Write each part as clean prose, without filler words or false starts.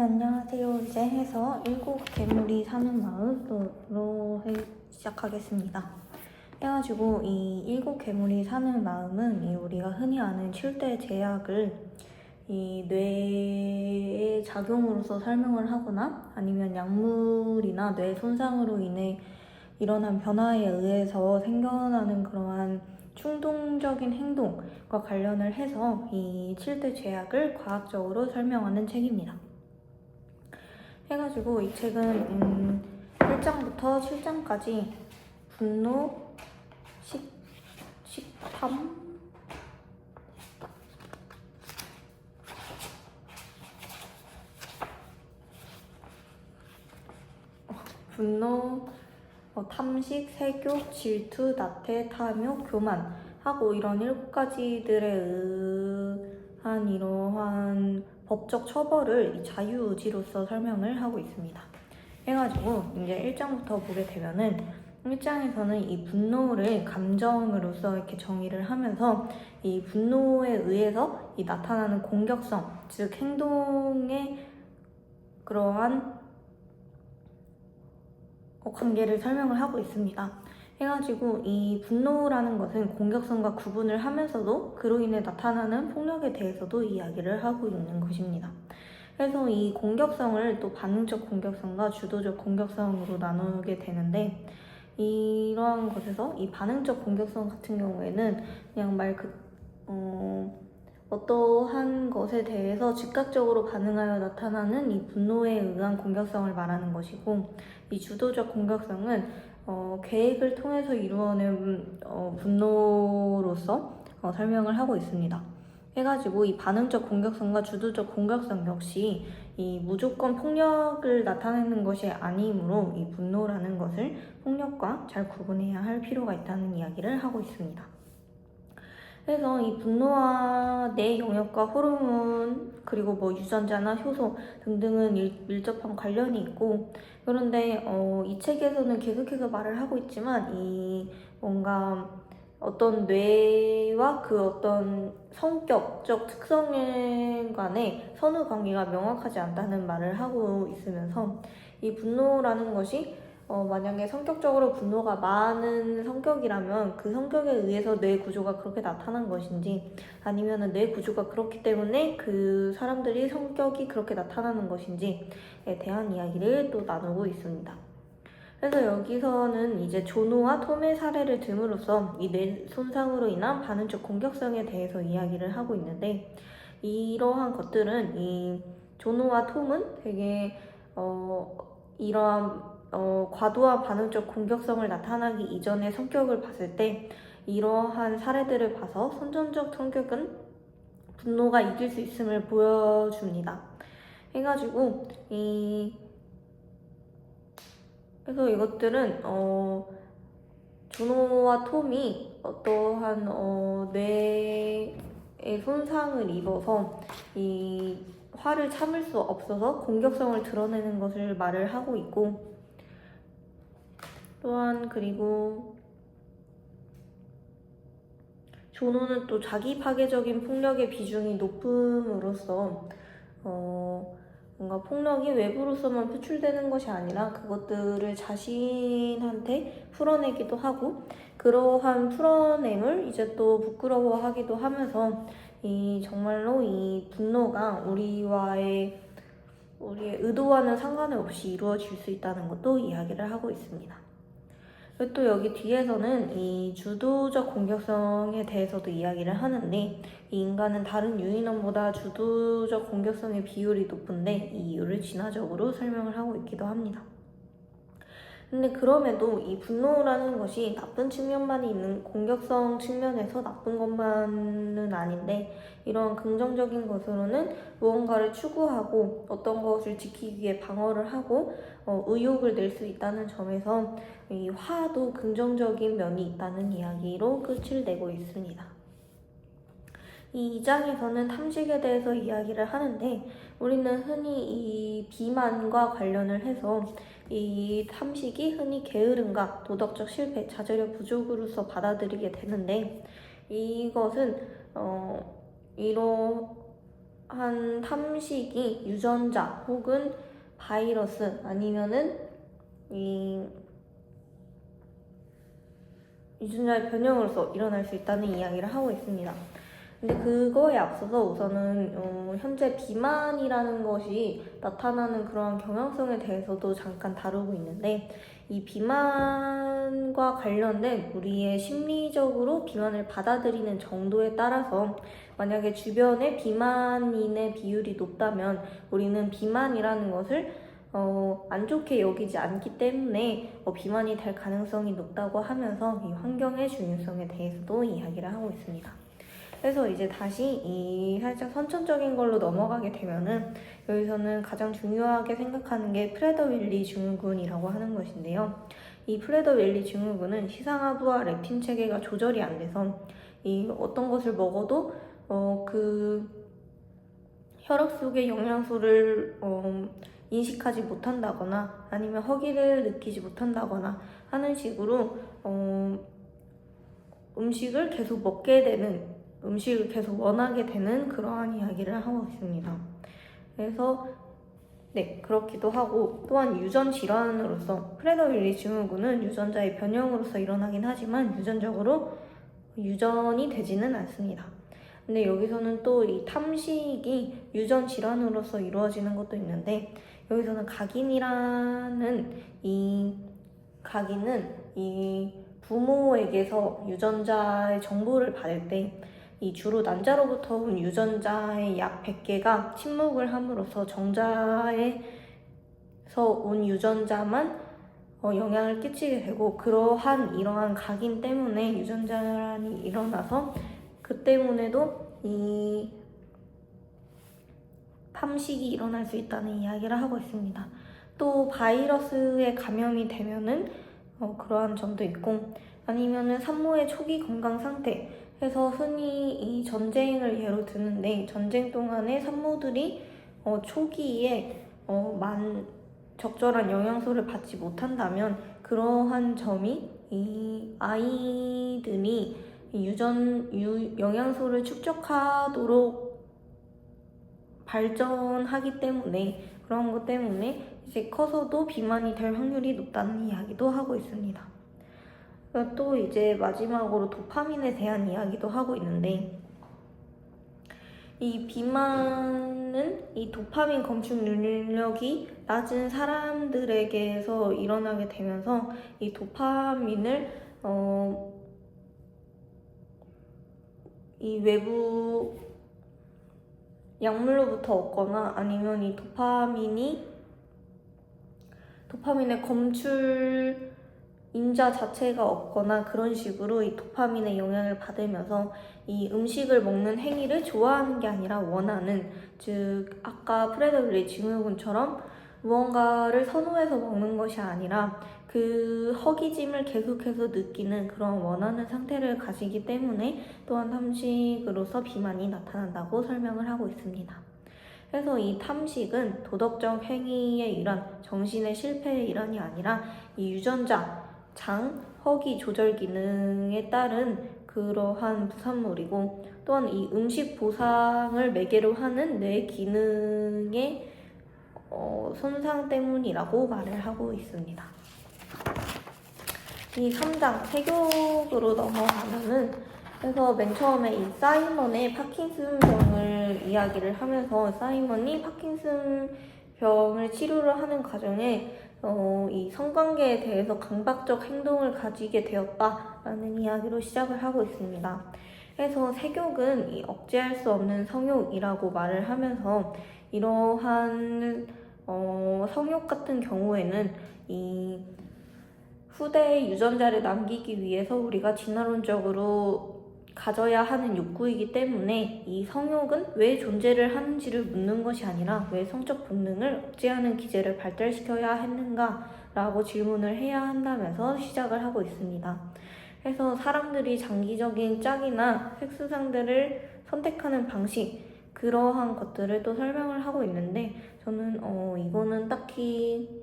네, 안녕하세요. 이제 해서 일곱 괴물이 사는 마음으로 시작하겠습니다. 해가지고 이 일곱 괴물이 사는 마음은 우리가 흔히 아는 칠대 제약을 이 뇌의 작용으로서 설명을 하거나 아니면 약물이나 뇌 손상으로 인해 일어난 변화에 의해서 생겨나는 그러한 충동적인 행동과 관련을 해서 이 칠대 제약을 과학적으로 설명하는 책입니다. 해가지고 이 책은 1장부터 7장까지 분노, 식탐, 분노, 탐식, 세욕, 질투, 나태, 탐욕, 교만 하고 이런 7가지들에 의한 이러한 법적 처벌을 이 자유의지로서 설명을 하고 있습니다. 해가지고 이제 1장부터 보게 되면은 1장에서는 이 분노를 감정으로서 이렇게 정의를 하면서 이 분노에 의해서 이 나타나는 공격성, 즉 행동의 그러한 관계를 설명을 하고 있습니다. 해가지고 이 분노라는 것은 공격성과 구분을 하면서도 그로 인해 나타나는 폭력에 대해서도 이야기를 하고 있는 것입니다. 그래서 이 공격성을 또 반응적 공격성과 주도적 공격성으로 나누게 되는데 이러한 것에서 이 반응적 공격성 같은 경우에는 그냥 어떠한 것에 대해서 즉각적으로 반응하여 나타나는 이 분노에 의한 공격성을 말하는 것이고 이 주도적 공격성은 계획을 통해서 이루어낸 분노로서 설명을 하고 있습니다. 해가지고 이 반응적 공격성과 주도적 공격성 역시 이 무조건 폭력을 나타내는 것이 아니므로 이 분노라는 것을 폭력과 잘 구분해야 할 필요가 있다는 이야기를 하고 있습니다. 그래서 이 분노와 뇌 영역과 호르몬 그리고 유전자나 효소 등등은 밀접한 관련이 있고 그런데 이 책에서는 계속해서 말을 하고 있지만 이 뭔가 어떤 뇌와 그 어떤 성격적 특성 간의 선후 관계가 명확하지 않다는 말을 하고 있으면서 이 분노라는 것이 만약에 성격적으로 분노가 많은 성격이라면 그 성격에 의해서 뇌 구조가 그렇게 나타난 것인지 아니면 뇌 구조가 그렇기 때문에 그 사람들이 성격이 그렇게 나타나는 것인지에 대한 이야기를 또 나누고 있습니다. 그래서 여기서는 이제 조노와 톰의 사례를 듦으로써 이 뇌 손상으로 인한 반응적 공격성에 대해서 이야기를 하고 있는데 이러한 것들은 이 조노와 톰은 되게 이러한 과도한 반응적 공격성을 나타나기 이전의 성격을 봤을 때 이러한 사례들을 봐서 선천적 성격은 분노가 이길 수 있음을 보여줍니다. 해가지고 그래서 이것들은 조노와 톰이 어떠한 뇌의 손상을 입어서 이 화를 참을 수 없어서 공격성을 드러내는 것을 말을 하고 있고 또한 그리고 조노는 또 자기 파괴적인 폭력의 비중이 높음으로써 뭔가 폭력이 외부로서만 표출되는 것이 아니라 그것들을 자신한테 풀어내기도 하고 그러한 풀어냄을 이제 또 부끄러워하기도 하면서 정말로 이 분노가 우리의 의도와는 상관없이 이루어질 수 있다는 것도 이야기를 하고 있습니다. 그리고 또 여기 뒤에서는 이 주도적 공격성에 대해서도 이야기를 하는데 이 인간은 다른 유인원보다 주도적 공격성의 비율이 높은데 이 이유를 진화적으로 설명을 하고 있기도 합니다. 근데 그럼에도 이 분노라는 것이 나쁜 측면만이 있는 공격성 측면에서 나쁜 것만은 아닌데 이런 긍정적인 것으로는 무언가를 추구하고 어떤 것을 지키기 위해 방어를 하고 의욕을 낼 수 있다는 점에서 이 화도 긍정적인 면이 있다는 이야기로 끝을 내고 있습니다. 이 2장에서는 탐식에 대해서 이야기를 하는데 우리는 흔히 이 비만과 관련을 해서 이 탐식이 흔히 게으름과 도덕적 실패, 자제력 부족으로서 받아들이게 되는데 이것은 탐식이 유전자 혹은 바이러스 아니면은 이 유전자의 변형으로서 일어날 수 있다는 이야기를 하고 있습니다. 근데 그거에 앞서서 우선은 현재 비만이라는 것이 나타나는 그런 경향성에 대해서도 잠깐 다루고 있는데, 이 비만과 관련된 우리의 심리적으로 비만을 받아들이는 정도에 따라서 만약에 주변에 비만인의 비율이 높다면 우리는 비만이라는 것을 안 좋게 여기지 않기 때문에 비만이 될 가능성이 높다고 하면서 이 환경의 중요성에 대해서도 이야기를 하고 있습니다. 그래서 이제 다시 이 살짝 선천적인 걸로 넘어가게 되면은 여기서는 가장 중요하게 생각하는 게 프레더-윌리 증후군이라고 하는 것인데요. 이 프레더-윌리 증후군은 시상하부와 렙틴 체계가 조절이 안 돼서 이 어떤 것을 먹어도 그 혈액 속의 영양소를 인식하지 못한다거나 아니면 허기를 느끼지 못한다거나 하는 식으로 음식을 계속 먹게 되는, 음식을 계속 원하게 되는 그러한 이야기를 하고 있습니다. 그래서 그렇기도 하고, 또한 유전 질환으로서 프레더-윌리 증후군은 유전자의 변형으로서 일어나긴 하지만 유전적으로 유전이 되지는 않습니다. 근데 여기서는 또 이 탐식이 유전 질환으로서 이루어지는 것도 있는데, 여기서는 각인이라는 이 각인은 이 부모에게서 유전자의 정보를 받을 때 이 주로 난자로부터 온 유전자의 약 100개가 침묵을 함으로써 정자에서 온 유전자만 영향을 끼치게 되고, 이러한 각인 때문에 유전자란이 일어나서 그 때문에도 이 탐식이 일어날 수 있다는 이야기를 하고 있습니다. 또 바이러스에 감염이 되면은 그러한 점도 있고, 아니면은 산모의 초기 건강 상태 해서 흔히 이 전쟁을 예로 드는데, 전쟁 동안에 산모들이 초기에 적절한 영양소를 받지 못한다면 그러한 점이 이 아이들이 영양소를 축적하도록 발전하기 때문에, 그런 것 때문에 이제 커서도 비만이 될 확률이 높다는 이야기도 하고 있습니다. 또 이제 마지막으로 도파민에 대한 이야기도 하고 있는데, 이 비만은 이 도파민 검출 능력이 낮은 사람들에게서 일어나게 되면서 이 도파민을 이 외부 약물로부터 얻거나 아니면 이 도파민의 검출 인자 자체가 없거나 그런 식으로 이 도파민의 영향을 받으면서 이 음식을 먹는 행위를 좋아하는 게 아니라 원하는, 즉 아까 프레더-윌리 증후군처럼 무언가를 선호해서 먹는 것이 아니라 그 허기짐을 계속해서 느끼는 그런 원하는 상태를 가지기 때문에 또한 탐식으로서 비만이 나타난다고 설명을 하고 있습니다. 그래서 이 탐식은 도덕적 행위의 일환, 정신의 실패의 일환이 아니라 이 유전자, 장, 허기 조절 기능에 따른 그러한 부산물이고, 또한 이 음식 보상을 매개로 하는 뇌 기능의 손상 때문이라고 말을 하고 있습니다. 이 3장 세교육으로 넘어가면은, 그래서 맨 처음에 이 사이먼의 파킨슨병을 이야기를 하면서 사이먼이 파킨슨병을 치료를 하는 과정에 이 성관계에 대해서 강박적 행동을 가지게 되었다라는 이야기로 시작을 하고 있습니다. 그래서 세교육은 이 억제할 수 없는 성욕이라고 말을 하면서, 이러한 성욕 같은 경우에는 이 후대의 유전자를 남기기 위해서 우리가 진화론적으로 가져야 하는 욕구이기 때문에 이 성욕은 왜 존재를 하는지를 묻는 것이 아니라 왜 성적 본능을 억제하는 기제를 발달시켜야 했는가 라고 질문을 해야 한다면서 시작을 하고 있습니다. 그래서 사람들이 장기적인 짝이나 섹스 상대를 선택하는 방식, 그러한 것들을 또 설명을 하고 있는데, 저는 이거는 딱히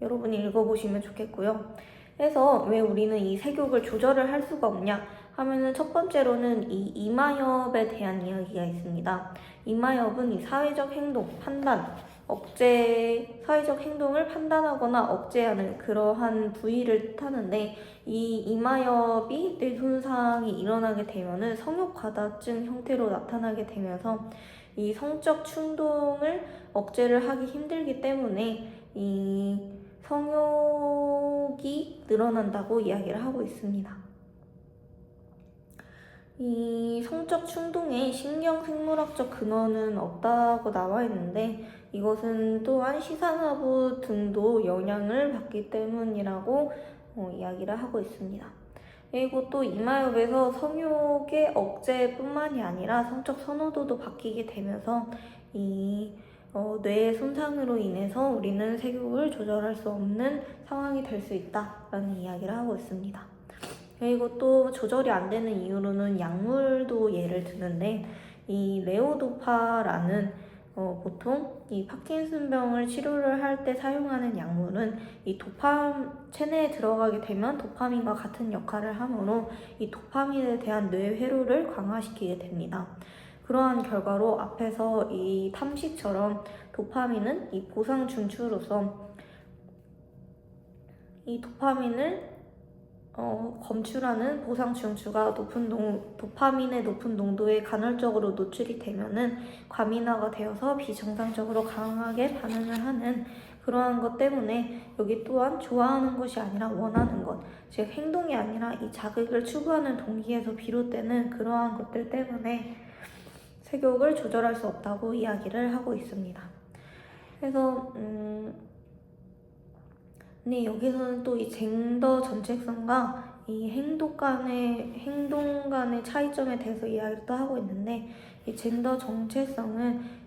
여러분이 읽어보시면 좋겠고요. 그래서 왜 우리는 이 세교육을 조절을 할 수가 없냐 하면은 첫 번째로는 이 이마협에 대한 이야기가 있습니다. 이마협은 이 사회적 행동, 판단, 사회적 행동을 판단하거나 억제하는 그러한 부위를 뜻하는데, 이 이마협이 뇌 손상이 일어나게 되면은 성욕 과다증 형태로 나타나게 되면서 이 성적 충동을 억제를 하기 힘들기 때문에 이 성욕이 늘어난다고 이야기를 하고 있습니다. 이 성적 충동에 신경생물학적 근원은 없다고 나와 있는데, 이것은 또한 시사나부 등도 영향을 받기 때문이라고 이야기를 하고 있습니다. 그리고 또 이마협에서 성욕의 억제뿐만이 아니라 성적 선호도도 바뀌게 되면서 뇌의 손상으로 인해서 우리는 색욕을 조절할 수 없는 상황이 될 수 있다라는 이야기를 하고 있습니다. 그리고 또 조절이 안 되는 이유로는 약물도 예를 드는데, 이 레오도파라는 보통 이 파킨슨병을 치료를 할 때 사용하는 약물은 이 체내에 들어가게 되면 도파민과 같은 역할을 하므로 이 도파민에 대한 뇌 회로를 강화시키게 됩니다. 그러한 결과로 앞에서 이 탐식처럼 도파민은 이 보상 중추로서 이 도파민을 검출하는 보상 중추가 도파민의 높은 농도에 간헐적으로 노출이 되면은 과민화가 되어서 비정상적으로 강하게 반응을 하는 그러한 것 때문에, 여기 또한 좋아하는 것이 아니라 원하는 것, 즉 행동이 아니라 이 자극을 추구하는 동기에서 비롯되는 그러한 것들 때문에 색욕을 조절할 수 없다고 이야기를 하고 있습니다. 그래서 근데 여기서는 또 이 젠더 정체성과 이 행동 간의 차이점에 대해서 이야기를 또 하고 있는데, 이 젠더 정체성은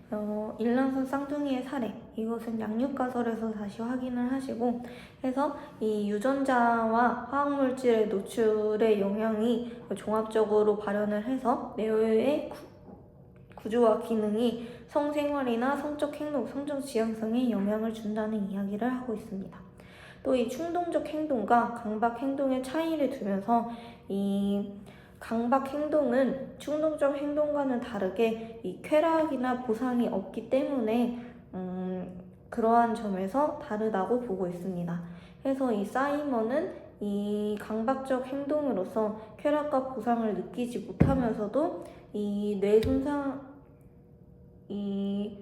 일란성 쌍둥이의 사례, 이것은 양육가설에서 다시 확인을 하시고, 해서 이 유전자와 화학물질의 노출의 영향이 종합적으로 발현을 해서 뇌의 구조와 기능이 성생활이나 성적 행동, 성적 지향성에 영향을 준다는 이야기를 하고 있습니다. 또 이 충동적 행동과 강박 행동의 차이를 두면서 이 강박 행동은 충동적 행동과는 다르게 이 쾌락이나 보상이 없기 때문에 그러한 점에서 다르다고 보고 있습니다. 그래서 이 사이먼은 이 강박적 행동으로서 쾌락과 보상을 느끼지 못하면서도 이 뇌 손상, 이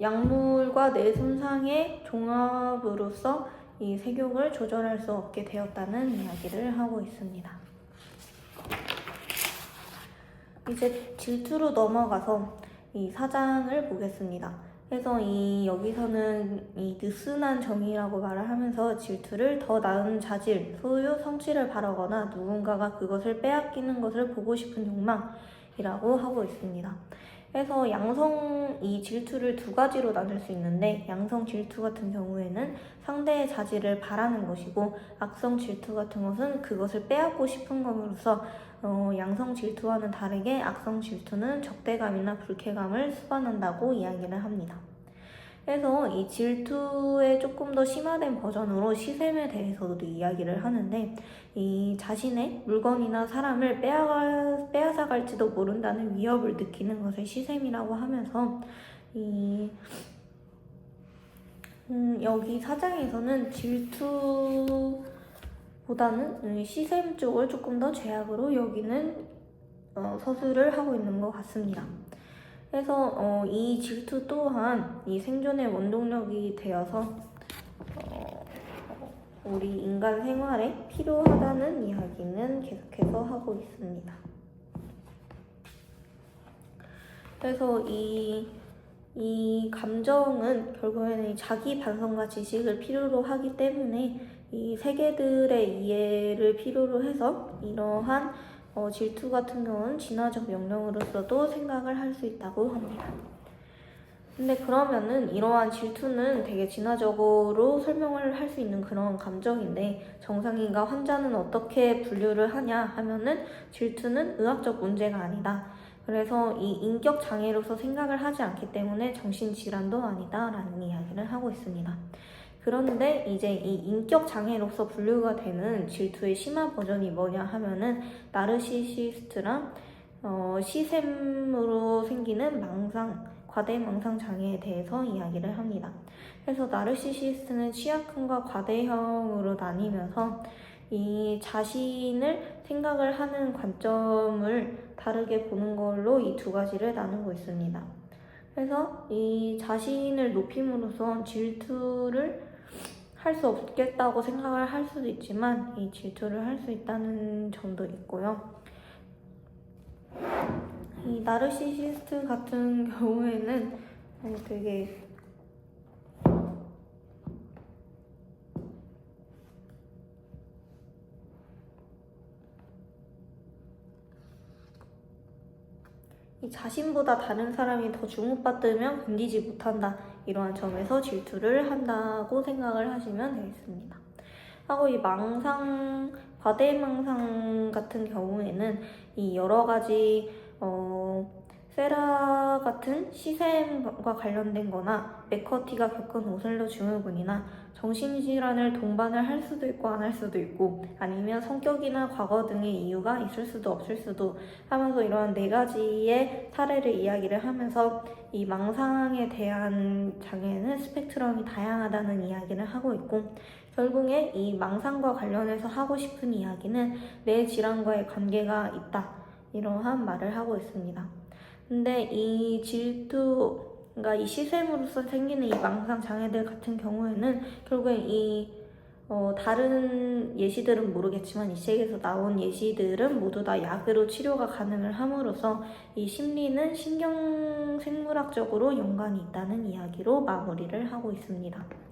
약물과 뇌 손상의 종합으로서 이 색욕을 조절할 수 없게 되었다는 이야기를 하고 있습니다. 이제 질투로 넘어가서 이 4장을 보겠습니다. 그래서 여기서는 이 느슨한 정의라고 말을 하면서 질투를 더 나은 자질, 소유, 성취를 바라거나 누군가가 그것을 빼앗기는 것을 보고 싶은 욕망이라고 하고 있습니다. 그래서 양성 이 질투를 두 가지로 나눌 수 있는데, 양성 질투 같은 경우에는 상대의 자질을 바라는 것이고, 악성 질투 같은 것은 그것을 빼앗고 싶은 것으로서 양성 질투와는 다르게 악성 질투는 적대감이나 불쾌감을 수반한다고 이야기를 합니다. 그래서 이 질투의 조금 더 심화된 버전으로 시샘에 대해서도 이야기를 하는데, 이 자신의 물건이나 사람을 빼앗아갈지도 모른다는 위협을 느끼는 것을 시샘이라고 하면서 여기 4장에서는 질투보다는 시샘 쪽을 조금 더 죄악으로 여기는 서술을 하고 있는 것 같습니다. 그래서 이 질투 또한 이 생존의 원동력이 되어서 우리 인간 생활에 필요하다는 이야기는 계속해서 하고 있습니다. 그래서 이 감정은 결국에는 자기 반성과 지식을 필요로 하기 때문에 이 세계들의 이해를 필요로 해서 이러한 질투 같은 경우는 진화적 명령으로서도 생각을 할 수 있다고 합니다. 근데 그러면은 이러한 질투는 되게 진화적으로 설명을 할 수 있는 그런 감정인데, 정상인과 환자는 어떻게 분류를 하냐 하면은 질투는 의학적 문제가 아니다. 그래서 이 인격 장애로서 생각을 하지 않기 때문에 정신질환도 아니다 라는 이야기를 하고 있습니다. 그런데 이제 이 인격 장애로서 분류가 되는 질투의 심한 버전이 뭐냐 하면은 나르시시스트랑 시샘으로 생기는 과대망상 장애에 대해서 이야기를 합니다. 그래서 나르시시스트는 취약형과 과대형으로 나뉘면서 이 자신을 생각을 하는 관점을 다르게 보는 걸로 이 두 가지를 나누고 있습니다. 그래서 이 자신을 높임으로써 질투를 할 수 없겠다고 생각을 할 수도 있지만 이 질투를 할 수 있다는 점도 있고요. 이 나르시시스트 같은 경우에는 되게 이 자신보다 다른 사람이 더 주목받으면 견디지 못한다. 이러한 점에서 질투를 한다고 생각을 하시면 되겠습니다. 하고 이 과대망상 같은 경우에는 이 여러 가지 세라 같은 시샘과 관련된 거나 맥커티가 겪은 오셀로 증후군이나 정신질환을 동반을 할 수도 있고 안 할 수도 있고 아니면 성격이나 과거 등의 이유가 있을 수도 없을 수도 하면서 이러한 네 가지의 사례를 이야기를 하면서 이 망상에 대한 장애는 스펙트럼이 다양하다는 이야기를 하고 있고 결국에 이 망상과 관련해서 하고 싶은 이야기는 뇌 질환과의 관계가 있다. 이러한 말을 하고 있습니다. 근데 이 그러니까 이 시샘으로서 생기는 이 망상 장애들 같은 경우에는 결국엔 다른 예시들은 모르겠지만 이 책에서 나온 예시들은 모두 다 약으로 치료가 가능을 함으로써 이 심리는 신경생물학적으로 연관이 있다는 이야기로 마무리를 하고 있습니다.